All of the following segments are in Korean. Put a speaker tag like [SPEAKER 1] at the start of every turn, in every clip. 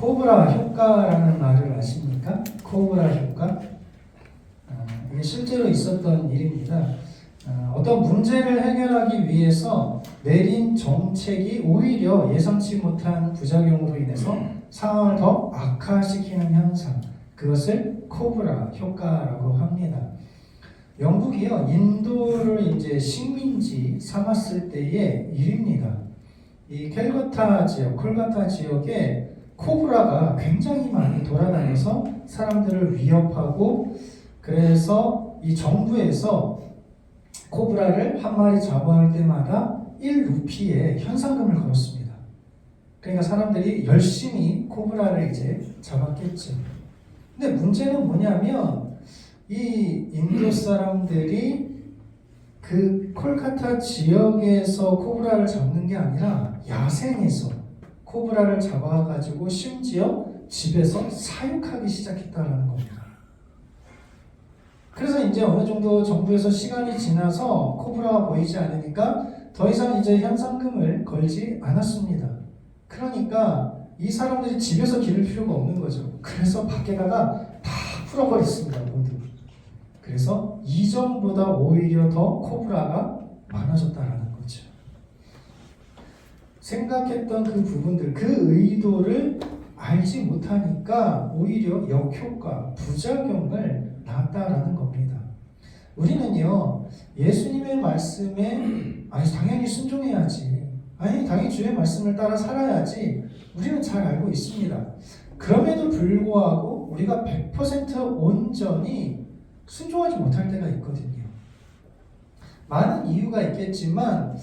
[SPEAKER 1] 코브라 효과라는 말을 아십니까? 코브라 효과? 이게 실제로 있었던 일입니다. 어떤 문제를 해결하기 위해서 내린 정책이 오히려 예상치 못한 부작용으로 인해서 상황을 더 악화시키는 현상, 그것을 코브라 효과라고 합니다. 영국이요, 인도를 이제 식민지 삼았을 때의 일입니다. 이 콜카타 지역에 코브라가 굉장히 많이 돌아다녀서 사람들을 위협하고, 그래서 이 정부에서 코브라를 한 마리 잡아올 때마다 1루피의 현상금을 걸었습니다. 그러니까 사람들이 열심히 코브라를 이제 잡았겠죠. 근데 문제는 뭐냐면 이 인도 사람들이 그 콜카타 지역에서 코브라를 잡는 게 아니라 야생에서 코브라를 잡아가지고 심지어 집에서 사육하기 시작했다는 겁니다. 그래서 이제 어느 정도 정부에서 시간이 지나서 코브라가 보이지 않으니까 더 이상 이제 현상금을 걸지 않았습니다. 그러니까 이 사람들이 집에서 기를 필요가 없는 거죠. 그래서 밖에다가 다 풀어버렸습니다, 모두. 그래서 이전보다 오히려 더 코브라가 많아졌다라는 거죠. 생각했던 그 부분들, 그 의도를 알지 못하니까 오히려 역효과, 부작용을 낳았다라는 겁니다. 우리는요, 예수님의 말씀에 당연히 순종해야지, 당연히 주의 말씀을 따라 살아야지, 우리는 잘 알고 있습니다. 그럼에도 불구하고 우리가 100% 온전히 순종하지 못할 때가 있거든요. 많은 이유가 있겠지만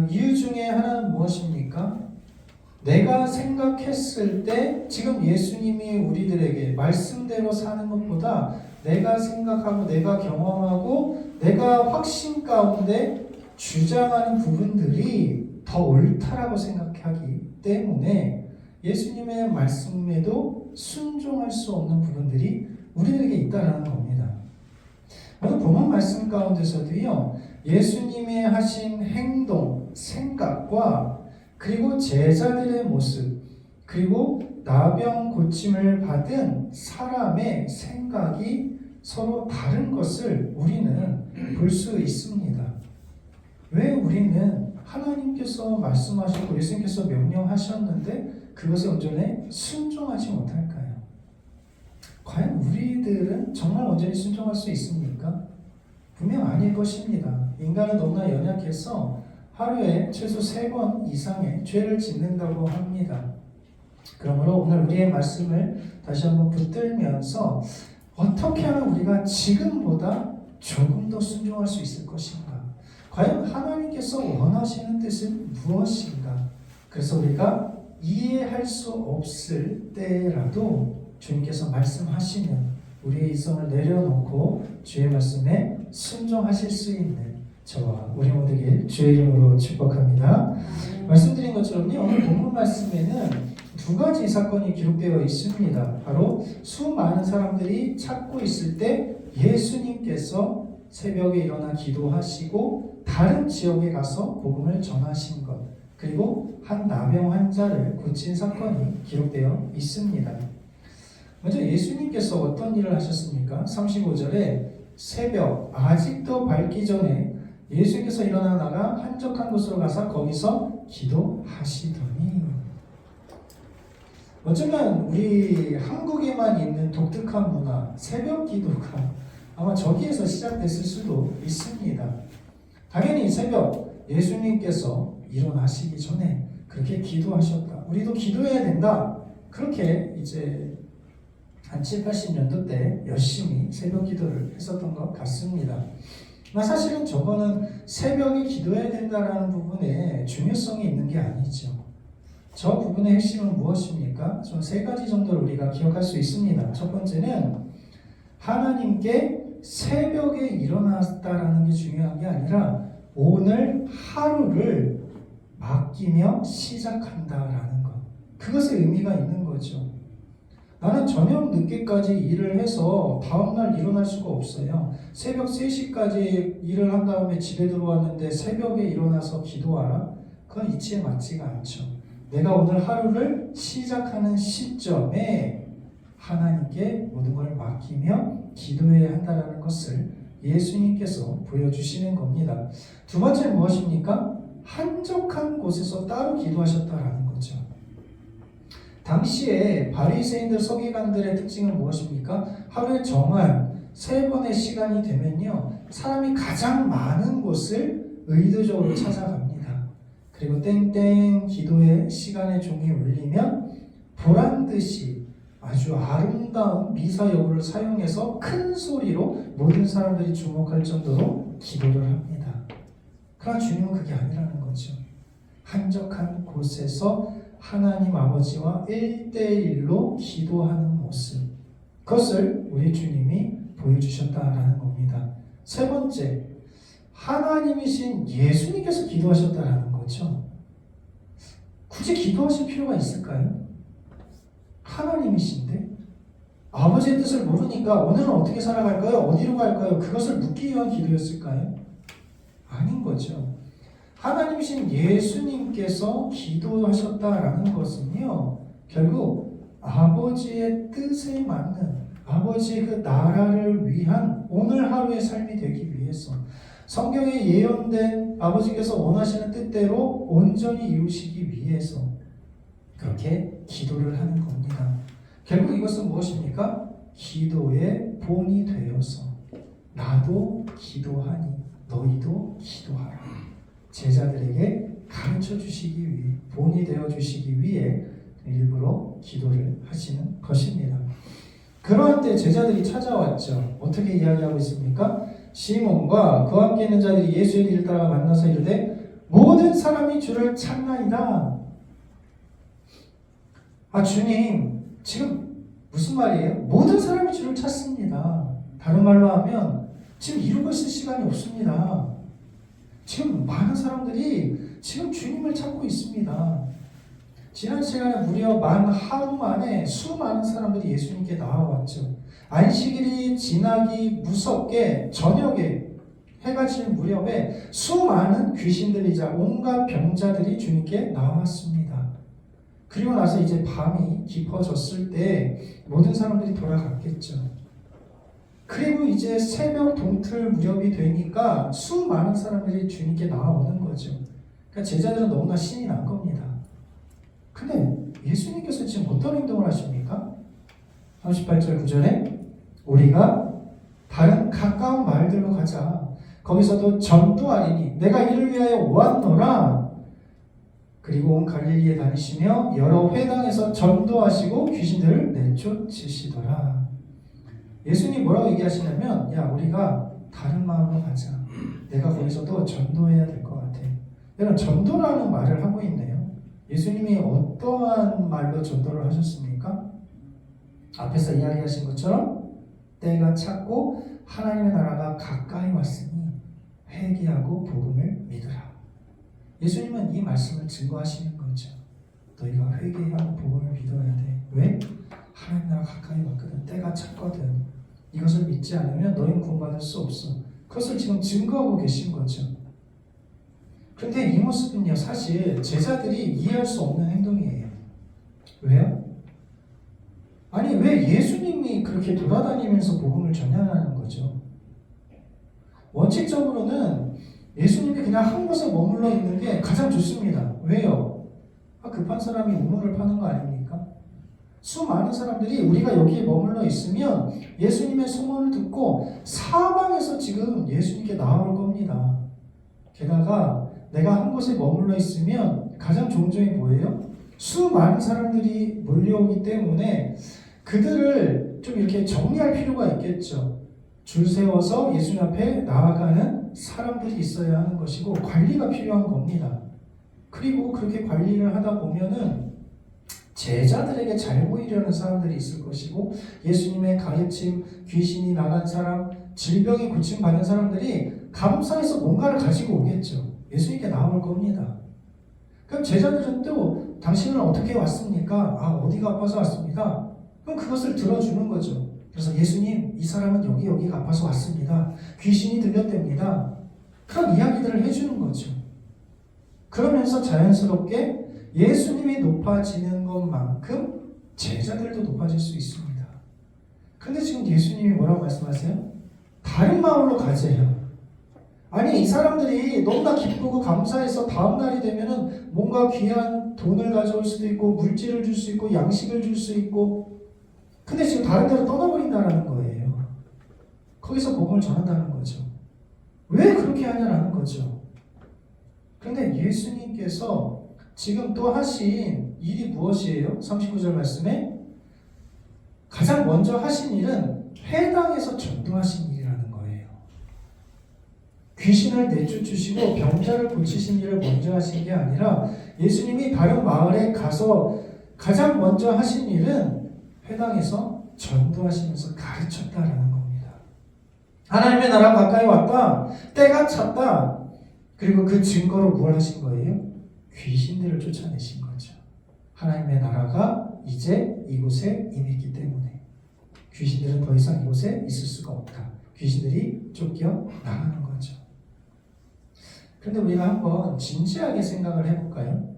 [SPEAKER 1] 이유 중에 하나는 무엇입니까? 내가 생각했을 때 지금 예수님이 우리들에게 말씀대로 사는 것보다 내가 생각하고 내가 경험하고 내가 확신 가운데 주장하는 부분들이 더 옳다라고 생각하기 때문에 예수님의 말씀에도 순종할 수 없는 부분들이 우리에게 있다는 겁니다. 오늘 본문 말씀 가운데서도요, 예수님의 하신 행동, 생각과 그리고 제자들의 모습, 그리고 나병 고침을 받은 사람의 생각이 서로 다른 것을 우리는 볼 수 있습니다. 왜 우리는 하나님께서 말씀하시고 예수님께서 명령하셨는데 그것에 온전히 순종하지 못할까요? 과연 우리들은 정말 온전히 순종할 수 있습니까? 분명 아닐 것입니다. 인간은 너무나 연약해서 하루에 최소 3번 이상의 죄를 짓는다고 합니다. 그러므로 오늘 우리의 말씀을 다시 한번 붙들면서 어떻게 하면 우리가 지금보다 조금 더 순종할 수 있을 것인가? 과연 하나님께서 원하시는 뜻은 무엇인가? 그래서 우리가 이해할 수 없을 때라도 주님께서 말씀하시면 우리의 이성을 내려놓고 주의 말씀에 순종하실 수 있는 저와 우리 모두에게 주의 이름으로 축복합니다. 말씀드린 것처럼요, 오늘 본문 말씀에는 2가지 사건이 기록되어 있습니다. 바로 수많은 사람들이 찾고 있을 때 예수님께서 새벽에 일어나 기도하시고 다른 지역에 가서 복음을 전하신 것, 그리고 한 나병 환자를 고친 사건이 기록되어 있습니다. 먼저 예수님께서 어떤 일을 하셨습니까? 35절에 새벽 아직도 밝기 전에 예수님께서 일어나 나가 한적한 곳으로 가서 거기서 기도하시더니, 어쩌면 우리 한국에만 있는 독특한 문화, 새벽 기도가 아마 저기에서 시작됐을 수도 있습니다. 당연히 새벽 예수님께서 일어나시기 전에 그렇게 기도하셨다. 우리도 기도해야 된다. 그렇게 이제 한 7, 80년도 때 열심히 새벽 기도를 했었던 것 같습니다. 사실은 저거는 새벽에 기도해야 된다라는 부분에 중요성이 있는 게 아니죠. 저 부분의 핵심은 무엇입니까? 좀 3가지 정도를 우리가 기억할 수 있습니다. 첫 번째는 하나님께 새벽에 일어났다라는 게 중요한 게 아니라 오늘 하루를 맡기며 시작한다라는 것. 그것에 의미가 있는 거죠. 나는 저녁 늦게까지 일을 해서 다음날 일어날 수가 없어요. 새벽 3시까지 일을 한 다음에 집에 들어왔는데 새벽에 일어나서 기도하라? 그건 이치에 맞지가 않죠. 내가 오늘 하루를 시작하는 시점에 하나님께 모든 걸 맡기며 기도해야 한다는 것을 예수님께서 보여주시는 겁니다. 두 번째는 무엇입니까? 한적한 곳에서 따로 기도하셨다라는 거죠. 당시에 바리새인들 서기관들의 특징은 무엇입니까? 하루에 정한 3번의 시간이 되면요, 사람이 가장 많은 곳을 의도적으로 찾아갑니다. 그리고 땡땡 기도의 시간의 종이 울리면 보란듯이 아주 아름다운 미사 여구를 사용해서 큰 소리로 모든 사람들이 주목할 정도로 기도를 합니다. 그러나 주님은 그게 아니라는 거죠. 한적한 곳에서 하나님 아버지와 1대1로 기도하는 모습, 그것을 우리 주님이 보여주셨다라는 겁니다. 세 번째, 하나님이신 예수님께서 기도하셨다라는 거죠. 굳이 기도하실 필요가 있을까요? 하나님이신데 아버지의 뜻을 모르니까 오늘은 어떻게 살아갈까요? 어디로 갈까요? 그것을 묻기 위한 기도였을까요? 아닌 거죠. 하나님이신 예수님께서 기도하셨다라는 것은요, 결국 아버지의 뜻에 맞는 아버지의 그 나라를 위한 오늘 하루의 삶이 되기 위해서, 성경에 예언된 아버지께서 원하시는 뜻대로 온전히 이루시기 위해서 그렇게 기도를 하는 겁니다. 결국 이것은 무엇입니까? 기도의 본이 되어서 나도 기도하니 너희도 기도하라. 제자들에게 가르쳐 주시기 위해, 본이 되어 주시기 위해 일부러 기도를 하시는 것입니다. 그러한 때 제자들이 찾아왔죠. 어떻게 이야기하고 있습니까? 시몬과 그와 함께 있는 자들이 예수의 뒤를 따라 만나서 이르되 모든 사람이 주를 찾나이다. 아, 주님, 지금 무슨 말이에요? 모든 사람이 주를 찾습니다. 다른 말로 하면 지금 이루고 있을 시간이 없습니다. 지금 많은 사람들이 지금 주님을 찾고 있습니다. 지난 시간에 무려 만 하루 만에 수많은 사람들이 예수님께 나와왔죠. 안식일이 지나기 무섭게 저녁에 해가 질 무렵에 수많은 귀신들이자 온갖 병자들이 주님께 나왔습니다. 그리고 나서 이제 밤이 깊어졌을 때 모든 사람들이 돌아갔겠죠. 그리고 이제 새벽 동틀 무렵이 되니까 수많은 사람들이 주님께 나와오는 거죠. 그러니까 제자들은 너무나 신이 난 겁니다. 근데 예수님께서 지금 어떤 행동을 하십니까? 38절 9절에 우리가 다른 가까운 마을들로 가자. 거기서도 전도하리니 내가 이를 위하여 왔노라. 그리고 온 갈릴리에 다니시며 여러 회당에서 전도하시고 귀신들을 내쫓으시더라. 예수님 뭐라고 얘기하시냐면, 야, 우리가 다른 마을로 가자. 내가 거기서도 전도해야 될 것 같아. 여러분, 전도라는 말을 하고 있네요. 예수님이 어떠한 말로 전도를 하셨습니까? 앞에서 이야기하신 것처럼 때가 찼고 하나님의 나라가 가까이 왔으니 회개하고 복음을 믿으라. 예수님은 이 말씀을 증거하시는 거죠. 너희가 회개하고 복음을 믿어야 돼. 왜? 하나님 나라 가까이 왔거든. 때가 찼거든. 이것을 믿지 않으면 너희는 구원받을 수 없어. 그것을 지금 증거하고 계신 거죠. 그런데 이 모습은요, 사실 제자들이 이해할 수 없는 행동이에요. 왜요? 아니, 왜 예수님이 그렇게 돌아다니면서 복음을 전하는 거죠? 원칙적으로는 예수님이 그냥 한 곳에 머물러 있는 게 가장 좋습니다. 왜요? 급한 사람이 우물을 파는 거 아닙니까? 수많은 사람들이 우리가 여기에 머물러 있으면 예수님의 소문을 듣고 사방에서 지금 예수님께 나올 겁니다. 게다가 내가 한 곳에 머물러 있으면 가장 좋은 점이 뭐예요? 수많은 사람들이 몰려오기 때문에 그들을 좀 이렇게 정리할 필요가 있겠죠. 줄 세워서 예수님 앞에 나아가는 사람들이 있어야 하는 것이고 관리가 필요한 겁니다. 그리고 그렇게 관리를 하다 보면은 제자들에게 잘 보이려는 사람들이 있을 것이고 예수님의 가르침, 귀신이 나간 사람, 질병이 고침받은 사람들이 감사해서 뭔가를 가지고 오겠죠. 예수님께 나올 겁니다. 그럼 제자들은 또 당신은 어떻게 왔습니까? 아, 어디가 아파서 왔습니다. 그럼 그것을 들어주는 거죠. 그래서 예수님, 이 사람은 여기가 아파서 왔습니다. 귀신이 들렸답니다. 그런 이야기들을 해주는 거죠. 그러면서 자연스럽게 예수님이 높아지는 것만큼 제자들도 높아질 수 있습니다. 근데 지금 예수님이 뭐라고 말씀하세요? 다른 마을로 가재요. 아니, 이 사람들이 너무나 기쁘고 감사해서 다음 날이 되면은 뭔가 귀한 돈을 가져올 수도 있고 물질을 줄 수 있고 양식을 줄 수 있고, 근데 지금 다른 데로 떠나버린다라는 거예요. 거기서 복음을 전한다는 거죠. 왜 그렇게 하냐라는 거죠. 그런데 예수님께서 지금 또 하신 일이 무엇이에요? 39절 말씀에 가장 먼저 하신 일은 회당에서 전도하신 일이라는 거예요. 귀신을 내쫓으시고 병자를 고치신 일을 먼저 하신 게 아니라 예수님이 다른 마을에 가서 가장 먼저 하신 일은 회당에서 전도하시면서 가르쳤다라는 겁니다. 하나님의 나라가 가까이 왔다. 때가 찼다. 그리고 그 증거로 뭘 하신 거예요? 귀신들을 쫓아내신 거죠. 하나님의 나라가 이제 이곳에 임했기 때문에 귀신들은 더 이상 이곳에 있을 수가 없다. 귀신들이 쫓겨 나가는 거죠. 그런데 우리가 한번 진지하게 생각을 해볼까요?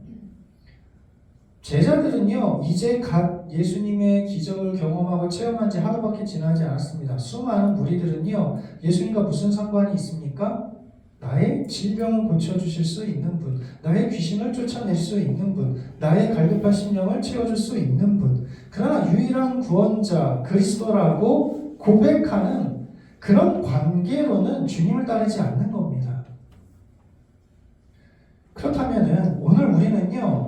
[SPEAKER 1] 제자들은요, 이제 갓 예수님의 기적을 경험하고 체험한 지 하루밖에 지나지 않았습니다. 수많은 무리들은요, 예수님과 무슨 상관이 있습니까? 나의 질병을 고쳐주실 수 있는 분, 나의 귀신을 쫓아낼 수 있는 분, 나의 갈급한 심령을 채워줄 수 있는 분, 그러나 유일한 구원자 그리스도라고 고백하는 그런 관계로는 주님을 따르지 않는 겁니다. 그렇다면은 오늘 우리는요,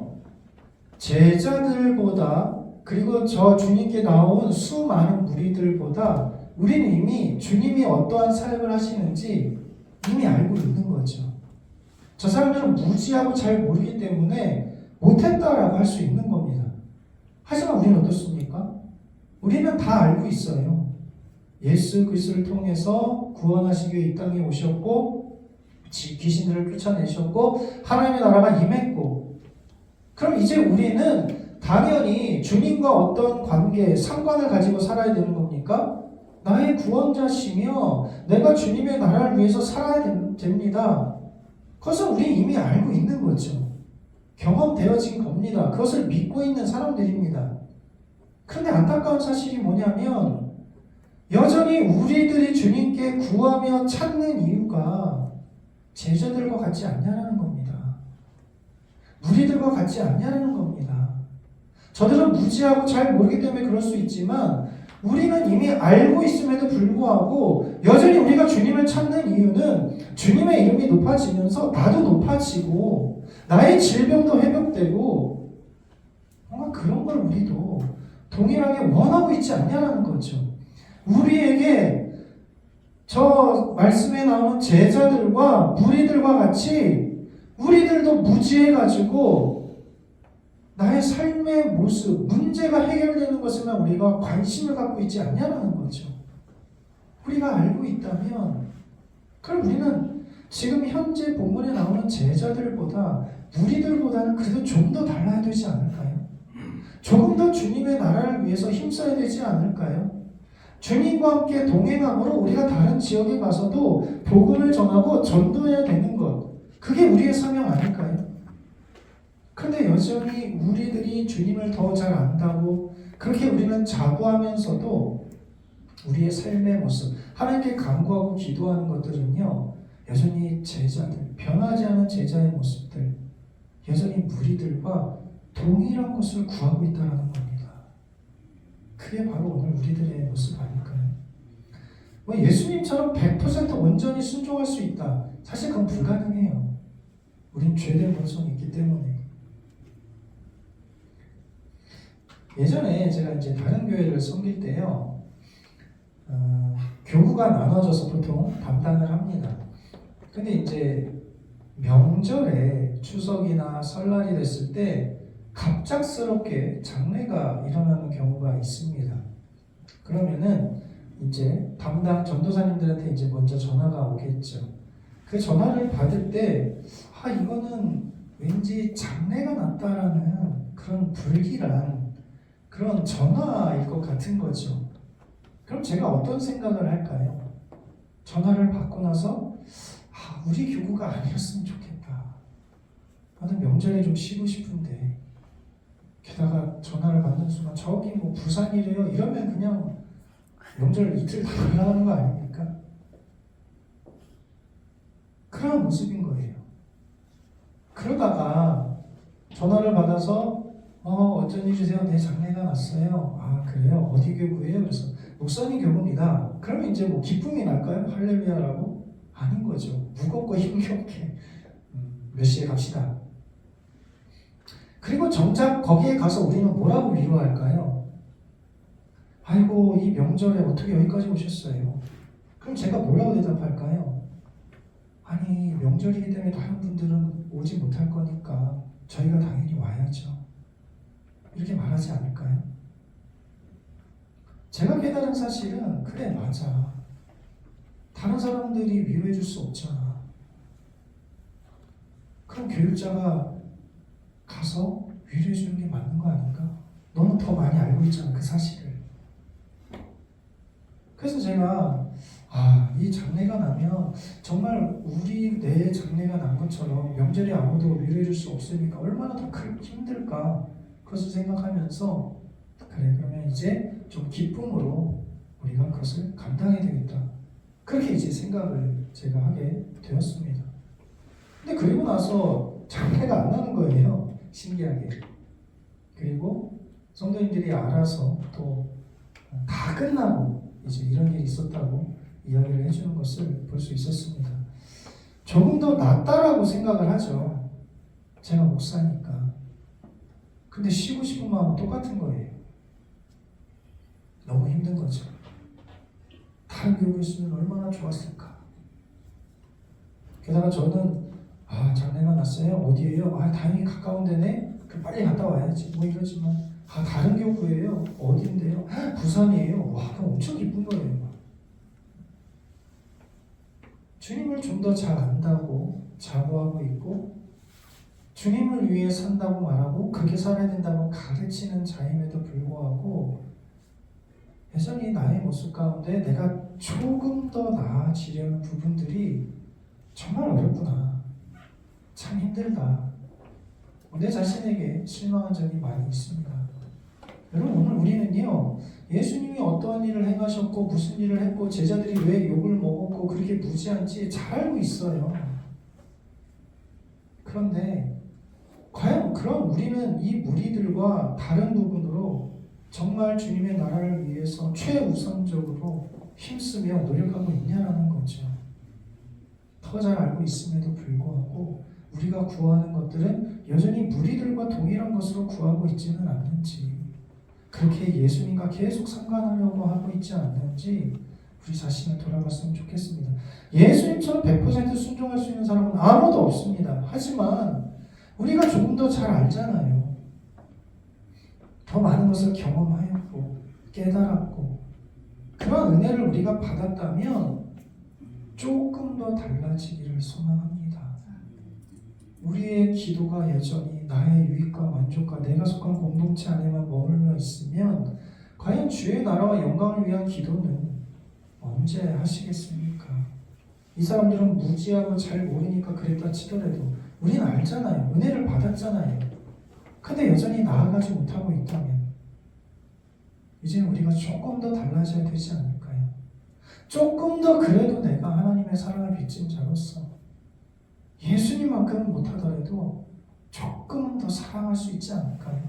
[SPEAKER 1] 제자들보다, 그리고 저 주님께 나온 수많은 무리들보다 우리는 이미 주님이 어떠한 사역을 하시는지 이미 알고 있는 거죠. 저 사람들은 무지하고 잘 모르기 때문에 못했다라고 할 수 있는 겁니다. 하지만 우리는 어떻습니까? 우리는 다 알고 있어요. 예수 그리스도를 통해서 구원하시기 위해 이 땅에 오셨고 귀신들을 쫓아내셨고 하나님의 나라가 임했고, 그럼 이제 우리는 당연히 주님과 어떤 관계, 상관을 가지고 살아야 되는 겁니까? 나의 구원자시며 내가 주님의 나라를 위해서 살아야 됩니다. 그것은 우리 이미 알고 있는 거죠. 경험되어진 겁니다. 그것을 믿고 있는 사람들입니다. 그런데 안타까운 사실이 뭐냐면 여전히 우리들이 주님께 구하며 찾는 이유가 제자들과 같지 않냐는 겁니다. 무리들과 같지 않냐는 겁니다. 저들은 무지하고 잘 모르기 때문에 그럴 수 있지만 우리는 이미 알고 있음에도 불구하고 여전히 우리가 주님을 찾는 이유는 주님의 이름이 높아지면서 나도 높아지고 나의 질병도 회복되고 뭔가 그런 걸 우리도 동일하게 원하고 있지 않냐는 거죠. 우리에게 저 말씀에 나오는 제자들과 무리들과 같이 우리들도 무지해가지고 나의 삶의 모습, 문제가 해결되는 것에만 우리가 관심을 갖고 있지 않냐는 거죠. 우리가 알고 있다면 그럼 우리는 지금 현재 본문에 나오는 제자들보다 무리들보다는 그래도 좀 더 달라야 되지 않을까요? 조금 더 주님의 나라를 위해서 힘써야 되지 않을까요? 주님과 함께 동행함으로 우리가 다른 지역에 가서도 복음을 전하고 전도해야 되는 것, 그게 우리의 사명 아닐까요? 그런데 여전히 우리들이 주님을 더 잘 안다고 그렇게 우리는 자부하면서도 우리의 삶의 모습, 하나님께 간구하고 기도하는 것들은요, 여전히 제자들, 변하지 않은 제자의 모습들, 여전히 무리들과 동일한 것을 구하고 있다는 겁니다. 그게 바로 오늘 우리들의 모습 아닐까요? 뭐 예수님처럼 100% 온전히 순종할 수 있다. 사실 그건 불가능해요. 우린 죄된 본성이 있기 때문에. 예전에 제가 이제 다른 교회를 섬길 때요, 교구가 나눠져서 보통 담당을 합니다. 근데 이제 명절에 추석이나 설날이 됐을 때 갑작스럽게 장례가 일어나는 경우가 있습니다. 그러면은 이제 담당 전도사님들한테 이제 먼저 전화가 오겠죠. 그 전화를 받을 때, 이거는 왠지 장례가 났다라는 그런 불길한 그런 전화일 것 같은 거죠. 그럼 제가 어떤 생각을 할까요? 전화를 받고 나서 우리 교구가 아니었으면 좋겠다. 나는 명절에 좀 쉬고 싶은데 게다가 전화를 받는 순간 저기 뭐 부산이래요 이러면 그냥 명절 이틀 다 올라가는 거 아닙니까? 그런 모습인 거예요. 그러다가 전화를 받아서 어쩐 일이세요? 내 장례가 났어요. 아 그래요? 어디 교구예요? 그래서 목사님 교구입니다. 그러면 이제 뭐 기쁨이 날까요? 할렐루야라고? 아닌 거죠. 무겁고 힘겹게 몇 시에 갑시다. 그리고 정작 거기에 가서 우리는 뭐라고 위로할까요? 아이고 이 명절에 어떻게 여기까지 오셨어요? 그럼 제가 뭐라고 대답할까요? 아니 명절이기 때문에 다른 분들은 오지 못할 거니까 저희가 당연히 와야죠. 이렇게 말하지 않을까요? 제가 깨달은 사실은 그래 맞아. 다른 사람들이 위로해 줄 수 없잖아. 그럼 교육자가 가서 위로해 주는 게 맞는 거 아닌가? 너는 더 많이 알고 있잖아 그 사실을. 그래서 제가 이 장례가 나면 정말 내 장례가 난 것처럼 명절에 아무도 위로해 줄 수 없으니까 얼마나 더 힘들까 그것을 생각하면서 그래 그러면 이제 좀 기쁨으로 우리가 그것을 감당해야 되겠다. 그렇게 이제 생각을 제가 하게 되었습니다. 근데 그리고 나서 장례가 안 나는 거예요. 신기하게. 그리고 성도님들이 알아서 또 다 끝나고 이제 이런 일이 있었다고 이야기를 해주는 것을 볼 수 있었습니다. 조금 더 낫다라고 생각을 하죠. 제가 목사니까. 근데 쉬고 싶은 마음은 똑같은 거예요. 너무 힘든 거죠. 다른 교회였으면 얼마나 좋았을까. 게다가 저는 장례가 났어요? 어디예요? 다행히 가까운 데네? 그럼 빨리 갔다 와야지. 뭐 이러지만 다른 교구예요? 어딘데요? 부산이에요? 와, 그럼 엄청 기쁜 거예요. 주님을 좀 더 잘 안다고 자부하고 있고 주님을 위해 산다고 말하고 그렇게 살아야 된다고 가르치는 자임에도 불구하고 여전히 나의 모습 가운데 내가 조금 더 나아지려는 부분들이 정말 어렵구나. 참 힘들다. 내 자신에게 실망한 적이 많이 있습니다. 여러분 오늘 우리는요 예수님이 어떠한 일을 행하셨고 무슨 일을 했고 제자들이 왜 욕을 먹었고 그렇게 무지한지 잘 알고 있어요. 그런데 과연 그럼 우리는 이 무리들과 다른 부분으로 정말 주님의 나라를 위해서 최우선적으로 힘쓰며 노력하고 있냐라는 거죠. 더 잘 알고 있음에도 불구하고 우리가 구하는 것들은 여전히 무리들과 동일한 것으로 구하고 있지는 않는지, 그렇게 예수님과 계속 상관하려고 하고 있지 않는지 우리 자신을 돌아봤으면 좋겠습니다. 예수님처럼 100% 순종할 수 있는 사람은 아무도 없습니다. 하지만 우리가 조금 더 잘 알잖아요. 더 많은 것을 경험하였고 깨달았고 그런 은혜를 우리가 받았다면 조금 더 달라지기를 소망합니다. 우리의 기도가 여전히 나의 유익과 만족과 내가 속한 공동체 안에만 머물며 있으면 과연 주의 나라와 영광을 위한 기도는 언제 하시겠습니까? 이 사람들은 무지하고 잘 모르니까 그랬다 치더라도 우리는 알잖아요. 은혜를 받았잖아요. 근데 여전히 나아가지 못하고 있다면 이제 우리가 조금 더 달라져야 되지 않을까요? 조금 더 그래도 내가 하나님의 사랑을 빚진 자로서 예수님만큼은 못하더라도 조금은 더 사랑할 수 있지 않을까요?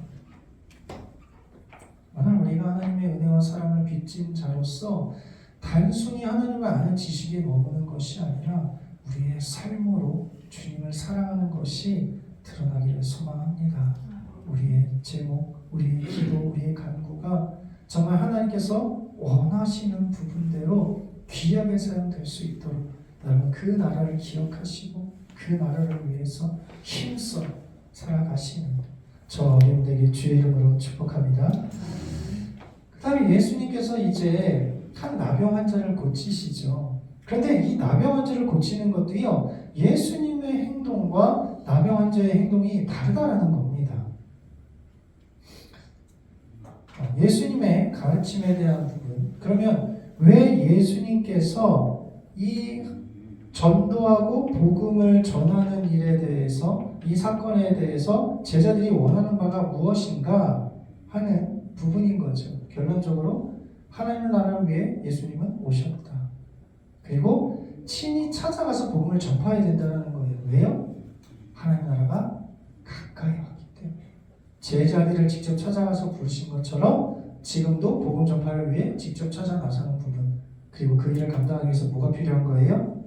[SPEAKER 1] 오늘 우리가 하나님의 은혜와 사랑을 빚진 자로서 단순히 하나님을 아는 지식에 머무는 것이 아니라 우리의 삶으로 주님을 사랑하는 것이 드러나기를 소망합니다. 우리의 제목, 우리의 기도, 우리의 간구가 정말 하나님께서 원하시는 부분대로 귀하게 사용될 수 있도록 여러분 그 나라를 기억하시고 그 나라를 위해서 힘써 살아가시는 저 여러분에게 주의 이름으로 축복합니다. 그 다음에 예수님께서 이제 한 나병 환자를 고치시죠. 그런데 이 나병 환자를 고치는 것도요 예수님의 행동과 나병 환자의 행동이 다르다라는 겁니다. 예수님의 가르침에 대한 부분, 그러면 왜 예수님께서 이 전도하고 복음을 전하는 일에 대해서, 이 사건에 대해서 제자들이 원하는 바가 무엇인가 하는 부분인 거죠. 결론적으로 하나님 나라를 위해 예수님은 오셨다. 그리고 친히 찾아가서 복음을 전파해야 된다는 거예요. 왜요? 하나님 나라가 가까이 왔기 때문에. 제자들을 직접 찾아가서 부르신 것처럼 지금도 복음 전파를 위해 직접 찾아 나서는 부분, 그리고 그 일을 감당하기 위해서 뭐가 필요한 거예요?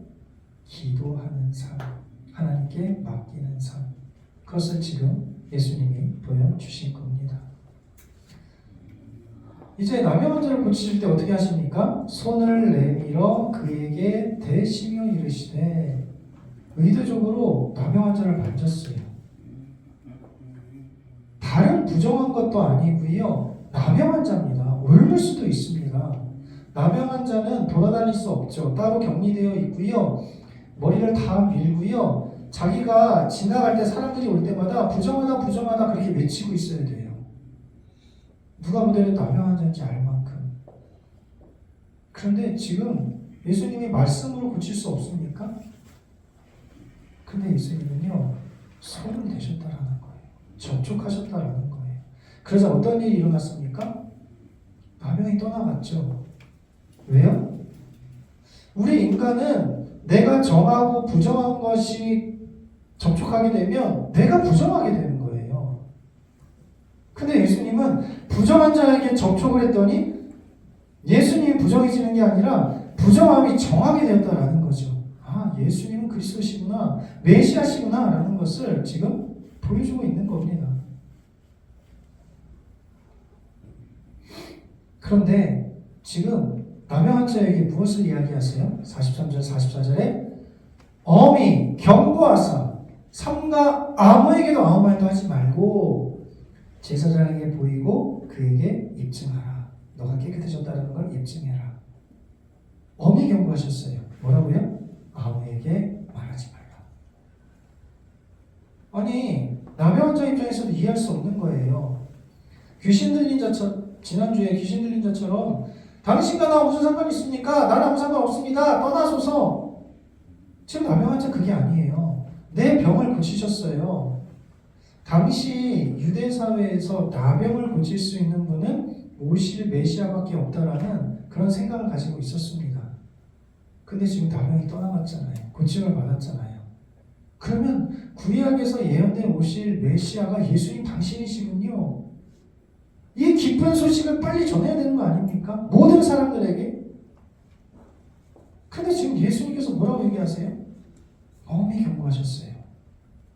[SPEAKER 1] 기도하는 삶, 하나님께 맡기는 삶. 그것을 지금 예수님이 보여주신 겁니다. 이제 남의 환자를 고치실 때 어떻게 하십니까? 손을 내밀어 그에게 대시며 이르시되. 의도적으로 남의 환자를 만졌어요. 다른 부정한 것도 아니고요. 남의 환자입니다. 옮을 수도 있습니다. 남의 환자는 돌아다닐 수 없죠. 따로 격리되어 있고요. 머리를 다 밀고요. 자기가 지나갈 때 사람들이 올 때마다 부정하다 부정하다 그렇게 외치고 있어야 돼요. 누가 보더라도 남의 환자인지 알 만큼. 그런데 지금 예수님이 말씀으로 고칠 수 없습니까? 근데 예수님은요, 손을 대셨다라는 거예요. 접촉하셨다라는 거예요. 그래서 어떤 일이 일어났습니까? 나병이 떠나갔죠. 왜요? 우리 인간은 내가 정하고 부정한 것이 접촉하게 되면 내가 부정하게 되는 거예요. 근데 예수님은 부정한 자에게 접촉을 했더니 예수님이 부정해지는 게 아니라 부정함이 정하게 되었다라는 거죠. 아, 예수님은 그리스도시구나, 메시아시구나 라는 것을 지금 보여주고 있는 겁니다. 그런데 지금 남의 환자에게 무엇을 이야기하세요? 43절 44절에 엄히 경고하사 삼가 아무에게도 아무 말도 하지 말고 제사장에게 보이고 그에게 입증하라. 너가 깨끗해졌다는 걸 입증해라. 엄히 경고하셨어요. 뭐라고요? 아무에게 말하지 말라. 아니, 남의 환자 입장에서도 이해할 수 없는 거예요. 귀신 들린 자처럼, 지난주에 귀신 들린 자처럼 당신과 나 무슨 상관이 있습니까? 나랑 아무 상관 없습니다. 떠나소서. 지금 남의 환자 그게 아니에요. 내 병을 고치셨어요. 당시 유대 사회에서 나병을 고칠 수 있는 분은 오실 메시아밖에 없다라는 그런 생각을 가지고 있었습니다. 근데 지금 나병이 떠나갔잖아요. 고침을 받았잖아요. 그러면 구약에서 예언된 오실 메시아가 예수님 당신이시군요. 이 기쁜 소식을 빨리 전해야 되는 거 아닙니까? 모든 사람들에게. 근데 지금 예수님께서 뭐라고 얘기하세요? 엄히 경고하셨어요.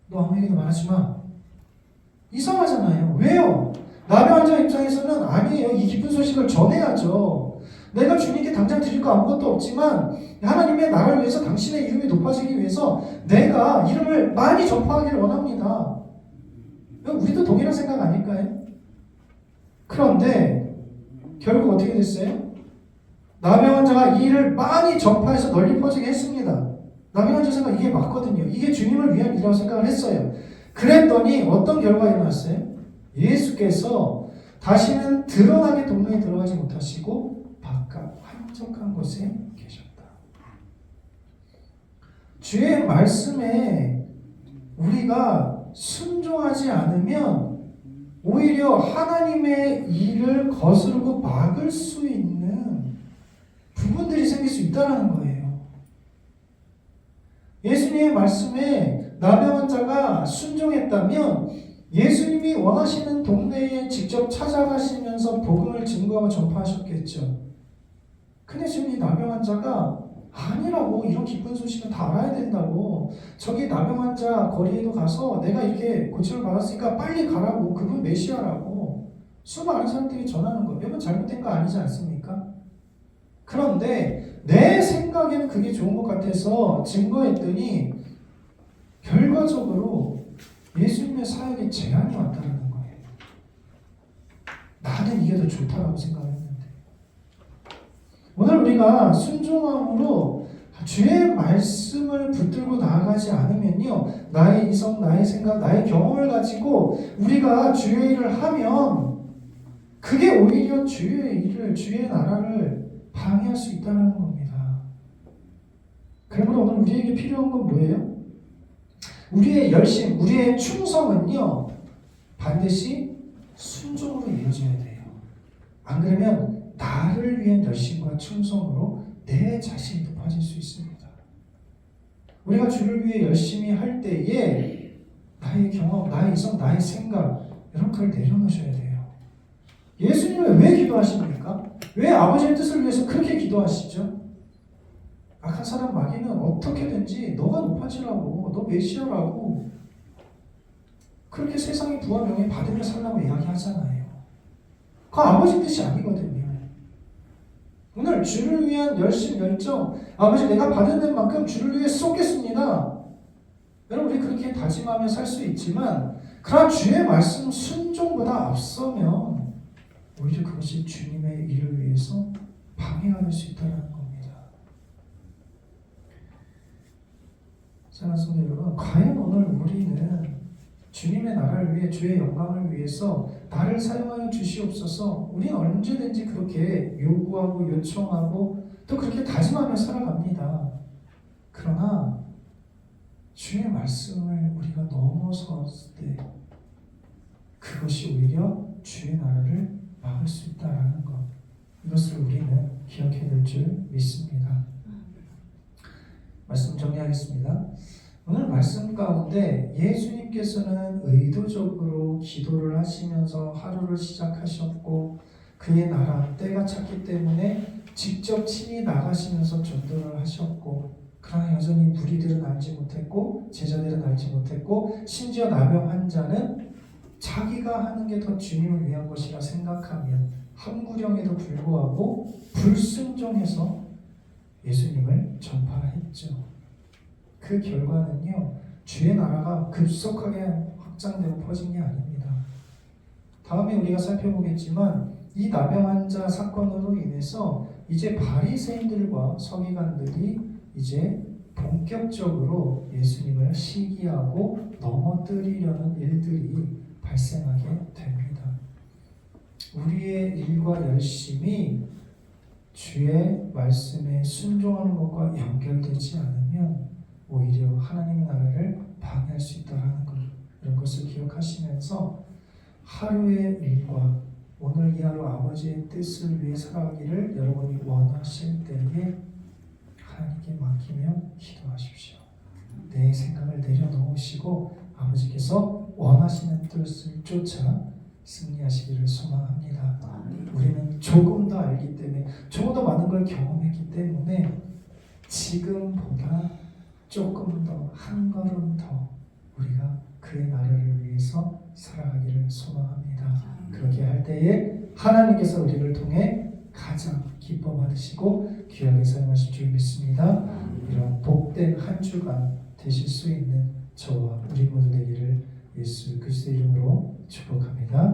[SPEAKER 1] 너 아무에게도 말하지 마. 이상하잖아요. 왜요? 남의 환자 입장에서는 아니에요. 이 기쁜 소식을 전해야죠. 내가 주님께 당장 드릴 거 아무것도 없지만 하나님의 나라를 위해서, 당신의 이름이 높아지기 위해서 내가 이름을 많이 전파하기를 원합니다. 우리도 동일한 생각 아닐까요? 그런데 결국 어떻게 됐어요? 남의 환자가 이 일을 많이 전파해서 널리 퍼지게 했습니다. 남의 환자 생각 이게 맞거든요. 이게 주님을 위한 일이라고 생각을 했어요. 그랬더니 어떤 결과가 일어났어요? 예수께서 다시는 드러나게 동네에 들어가지 못하시고 바깥 한적한 곳에 계셨다. 주의 말씀에 우리가 순종하지 않으면 오히려 하나님의 일을 거스르고 막을 수 있는 부분들이 생길 수 있다는 거예요. 예수님의 말씀에 남의 환자가 순종했다면 예수님이 원하시는 동네에 직접 찾아가시면서 복음을 증거하고 전파하셨겠죠. 근데 지금 이 남의 환자가 아니라고, 이런 기쁜 소식은 다 알아야 된다고, 저기 남의 환자 거리에도 가서 내가 이렇게 고침을 받았으니까 빨리 가라고, 그분 메시아라고 수많은 사람들이 전하는 거예요. 여러분 잘못된 거 아니지 않습니까? 그런데 내 생각에는 그게 좋은 것 같아서 증거했더니 결과적으로 예수님의 사역에 제한이 왔다는 거예요. 나는 이게 더 좋다라고 생각했는데, 오늘 우리가 순종함으로 주의 말씀을 붙들고 나아가지 않으면요, 나의 이성, 나의 생각, 나의 경험을 가지고 우리가 주의 일을 하면 그게 오히려 주의 일을, 주의 나라를 방해할 수 있다는 겁니다. 그러므로 오늘 우리에게 필요한 건 뭐예요? 우리의 열심, 우리의 충성은요, 반드시 순종으로 이루어져야 돼요. 안 그러면 나를 위한 열심과 충성으로 내 자신이 높아질 수 있습니다. 우리가 주를 위해 열심히 할 때에 나의 경험, 나의 이성, 나의 생각, 여러분 그걸 내려놓으셔야 돼요. 예수님은 왜 기도하십니까? 왜 아버지의 뜻을 위해서 그렇게 기도하시죠? 악한 사람 마귀는 어떻게든지 너가 높아지라고, 너 메시아라고 그렇게 세상의 부와 명예 받으며 살라고 이야기하잖아요. 그 아버지 뜻이 아니거든요. 오늘 주를 위한 열심, 열정, 아버지 내가 받은 만큼 주를 위해 쏟겠습니다. 여러분 우리 그렇게 다짐하며 살 수 있지만 그러나 주의 말씀 순종보다 앞서면 오히려 그것이 주님의 일을 위해서 방해가 될 수 있다는 겁니다. 사랑하는 성도 여러분, 과연 오늘 우리는 주님의 나라를 위해 주의 영광을 위해서 나를 사용하여 주시옵소서. 우리는 언제든지 그렇게 요구하고 요청하고 또 그렇게 다짐하며 살아갑니다. 그러나 주의 말씀을 우리가 넘어섰을 때 그것이 오히려 주의 나라를 막을 수 있다는 것, 이것을 우리는 기억해야 될 줄 믿습니다. 말씀 정리하겠습니다. 오늘 말씀 가운데 예수님께서는 의도적으로 기도를 하시면서 하루를 시작하셨고 그의 나라 때가 찼기 때문에 직접 친히 나가시면서 전도를 하셨고 그러나 여전히 무리들은 알지 못했고 제자들은 알지 못했고 심지어 나병 환자는 자기가 하는 게 더 주님을 위한 것이라 생각하며 한구령에도 불구하고 불순종해서 예수님을 전파했죠. 그 결과는요, 주의 나라가 급속하게 확장되고 퍼진 게 아닙니다. 다음에 우리가 살펴보겠지만 이 나병 환자 사건으로 인해서 이제 바리새인들과 서기관들이 이제 본격적으로 예수님을 시기하고 넘어뜨리려는 일들이 발생하게 됩니다. 우리의 일과 열심이 주의 말씀에 순종하는 것과 연결되지 않으면 오히려 하나님의 나라를 방해할 수 있다는 것, 이런 것을 기억하시면서 하루의 일과 오늘 이 하루 아버지의 뜻을 위해 살아가기를 여러분이 원하실 때에 하나님께 맡기며 기도하십시오. 내 생각을 내려놓으시고 아버지께서 원하시는 뜻을 쫓아 승리하시기를 소망합니다. 우리는 조금 더 알기 때문에, 조금 더 많은 걸 경험했기 때문에 지금보다 조금 더, 한 걸음 더 우리가 그의 나라를 위해서 살아가기를 소망합니다. 그렇게 할 때에 하나님께서 우리를 통해 가장 기뻐 받으시고 귀하게 사용하실 줄 믿습니다. 이런 복된 한 주간 되실 수 있는 저와 우리 모두 되기를 예수 그리스도의 이름으로 축복합니다.